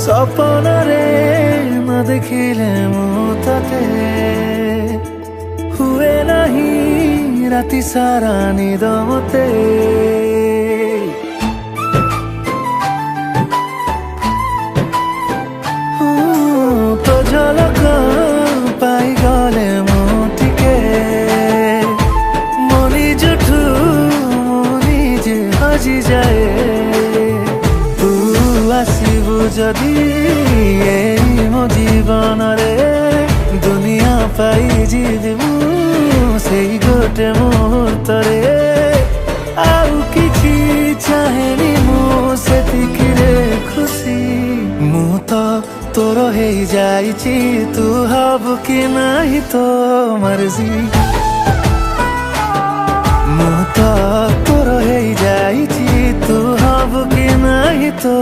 ସପନରେ ନ ଦେଖିଲେ ମୁଁ ତତେ ହୁଏ ନାହିଁ ରାତି ସାରା ନିଦ ମତେ। ତୋ ଝଲକ ପାଇଗଲେ ମୁଁ ଟିକେ ମୋ ନିଜଠୁ ମୁଁ ନିଜେ ହଜିଯାଏ। ତୁ ଆସିବୁ ଯଦି ଏଇ ମୋ ଜୀବନରେ ଦୁନିଆ ପାଇଯିବି ମୁଁ ସେଇ ଗୋଟେ ମୁହୂର୍ତ୍ତରେ। ଆଉ କିଛି ଚାହେଁନି ମୁଁ ସେତିକିରେ ଖୁସି। ମୁଁ ତ ତୋର ହେଇଯାଇଛି ତୁ ହବୁ କି ନାହିଁ ତୋ ମର୍ଜି। ମୁଁ ତ ତୋର ହେଇଯାଇଛି ତୁ ହବୁ କି ନାହିଁ ତୋ